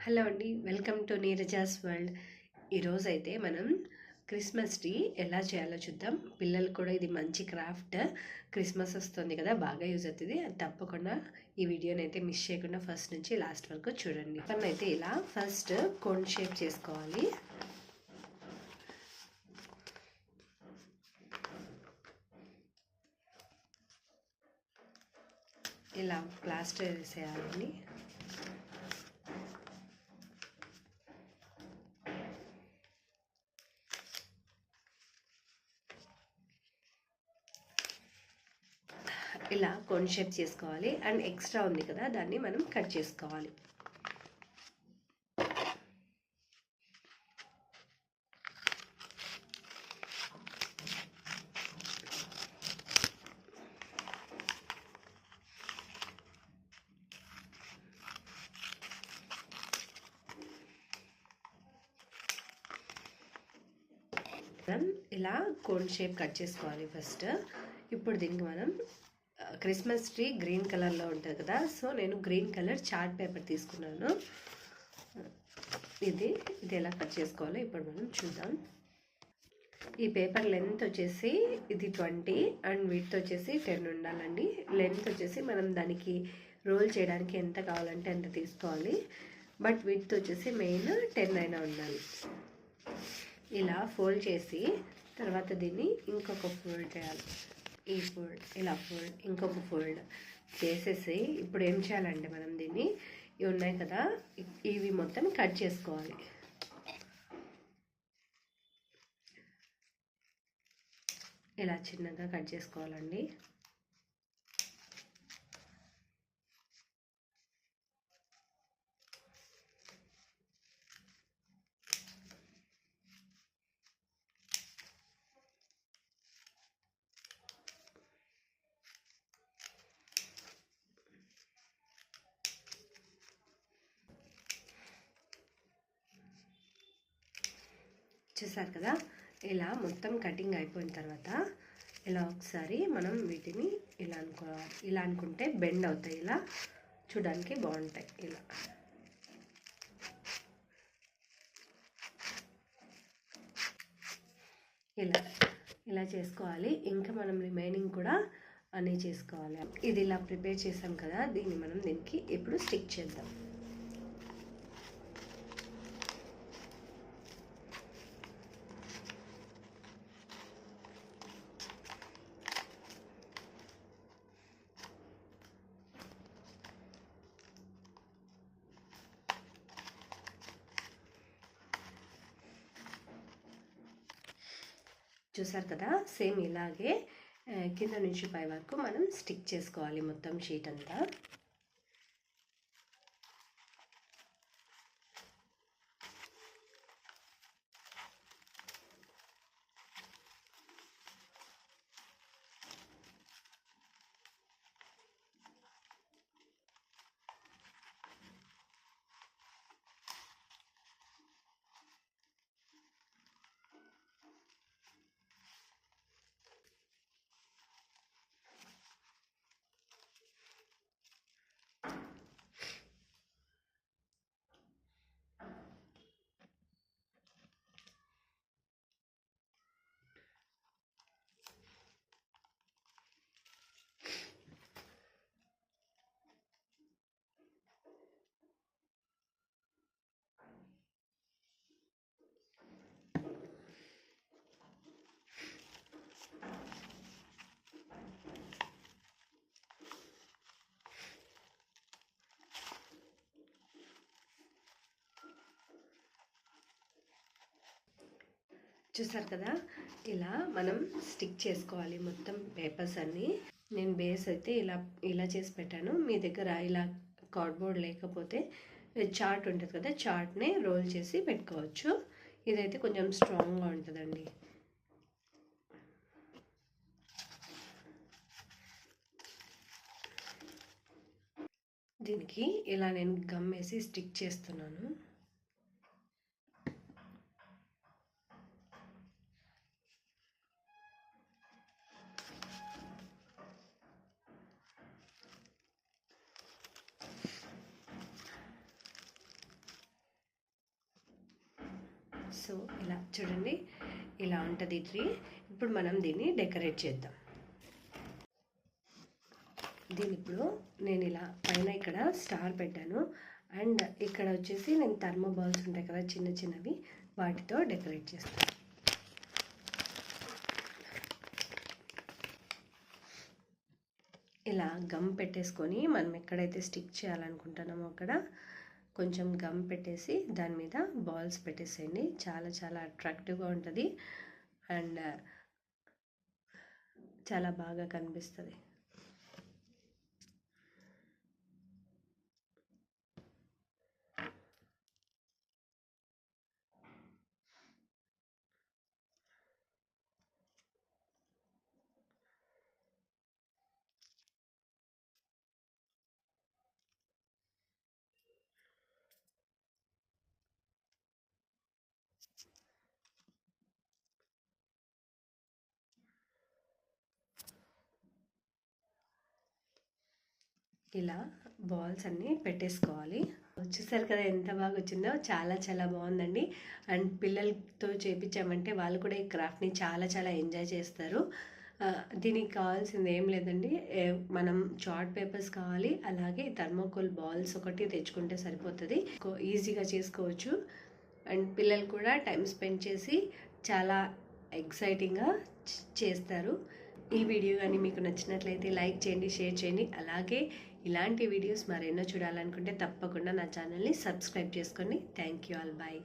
Hello అండి, welcome to Neeraja's world. ఈరోజు అయితే మనం క్రిస్మస్ ట్రీ ఎలా చేయాలో చూద్దాం. పిల్లలు కూడా ఇది మంచి క్రాఫ్ట్. క్రిస్మస్ వస్తుంది కదా, బాగా యూజ్ అవుతుంది. అది తప్పకుండా ఈ వీడియోని అయితే మిస్ చేయకుండా ఫస్ట్ నుంచి లాస్ట్ వరకు చూడండి. మనం అయితే ఇలా ఫస్ట్ కోన్ షేప్ చేసుకోవాలి. ఇలా ప్లాస్టర్ వేసేయాలండి. ఇలా కోన్ షేప్ చేసుకోవాలి. అండ్ ఎక్స్ట్రా ఉంది కదా, దాన్ని మనం కట్ చేసుకోవాలి. ఇలా కోన్ షేప్ కట్ చేసుకోవాలి ఫస్ట్. ఇప్పుడు దీనికి మనం క్రిస్మస్ ట్రీ గ్రీన్ కలర్లో ఉంటుంది కదా, సో నేను గ్రీన్ కలర్ చార్ట్ పేపర్ తీసుకున్నాను. ఇది ఎలా కట్ చేసుకోవాలో ఇప్పుడు మనం చూద్దాం. ఈ పేపర్ లెంత్ వచ్చేసి ఇది 20 అండ్ విడ్త్ వచ్చేసి 10 ఉండాలండి. లెంత్ వచ్చేసి మనం దానికి రోల్ చేయడానికి ఎంత కావాలంటే అంత తీసుకోవాలి. బట్ విడ్త్ వచ్చేసి మెయిన్ 10 అయినా ఉండాలి. ఇలా ఫోల్డ్ చేసి తర్వాత దీన్ని ఇంకొక ఫోల్డ్ చేయాలి. ఈ ఫోల్డ్, ఇలా ఫోల్డ్, ఇంకొక ఫోల్డ్ చేసేసి ఇప్పుడు ఏం చేయాలంటే మనం దీన్ని ఇవి ఉన్నాయి కదా, ఇవి మొత్తం కట్ చేసుకోవాలి. ఇలా చిన్నగా కట్ చేసుకోవాలండి. చూసారు కదా, ఇలా మొత్తం కటింగ్ అయిపోయిన తర్వాత ఇలా ఒకసారి మనం వీటిని ఇలా అనుకోవాలి. ఇలా అనుకుంటే బెండ్ అవుతాయి, ఇలా చూడడానికి బాగుంటాయి. ఇలా చేసుకోవాలి. ఇంకా మనం రిమైనింగ్ కూడా అన్నీ చేసుకోవాలి. ఇది ఇలా ప్రిపేర్ చేసాం కదా, దీన్ని మనం దీనికి ఇప్పుడు స్టిక్ చేద్దాం. చూసారు కదా, సేమ్ ఇలాగే కింద నుంచి పై వరకు మనం స్టిక్ చేసుకోవాలి మొత్తం షీట్ అంతా. చూసారు కదా, ఇలా మనం స్టిక్ చేసుకోవాలి మొత్తం పేపర్స్ అన్నీ. నేను బేస్ అయితే ఇలా చేసి పెట్టాను. మీ దగ్గర ఇలా కార్డ్బోర్డ్ లేకపోతే చార్ట్ ఉంటుంది కదా, చార్ట్నే రోల్ చేసి పెట్టుకోవచ్చు. ఇదైతే కొంచెం స్ట్రాంగ్గా ఉంటుందండి. దీనికి ఇలా నేను గమ్ వేసి స్టిక్ చేస్తున్నాను. సో ఇలా చూడండి, ఇలా ఉంటుంది ట్రీ. ఇప్పుడు మనం దీన్ని డెకరేట్ చేద్దాం. దీని ఇప్పుడు నేను ఇలా పైన ఇక్కడ స్టార్ పెట్టాను, అండ్ ఇక్కడ వచ్చేసి నేను థర్మో బాల్స్ ఉంటాయి కదా చిన్న చిన్నవి, వాటితో డెకరేట్ చేస్తాను. ఇలా గమ్ పెట్టేసుకొని మనం ఎక్కడైతే స్టిక్ చేయాలనుకుంటున్నామో అక్కడ కొంచెం గమ్ పెట్టేసి దాని మీద బాల్స్ పెట్టేసేయండి. చాలా చాలా అట్రాక్టివ్గా ఉంటుంది అండ్ చాలా బాగా కనిపిస్తుంది. ఇలా బాల్స్ అన్నీ పెట్టేసుకోవాలి. చూసారు కదా ఎంత బాగా వచ్చిందో, చాలా చాలా బాగుందండి. అండ్ పిల్లలతో చేపించామంటే వాళ్ళు కూడా ఈ క్రాఫ్ట్ని చాలా చాలా ఎంజాయ్ చేస్తారు. దీనికి కావాల్సింది ఏం లేదండి, మనం చార్ట్ పేపర్స్ కావాలి, అలాగే థర్మోకోల్ బాల్స్ ఒకటి తెచ్చుకుంటే సరిపోతుంది. ఈజీగా చేసుకోవచ్చు అండ్ పిల్లలు కూడా టైం స్పెండ్ చేసి చాలా ఎక్సైటింగ్గా చేస్తారు. ఈ వీడియో కానీ మీకు నచ్చినట్లయితే లైక్ చేయండి, షేర్ చేయండి. అలాగే ఇలాంటి వీడియోస్ మరెన్నో చూడాలనుకుంటే తప్పకుండా నా ఛానల్ని సబ్స్క్రైబ్ చేసుకోండి. Thank you all, bye.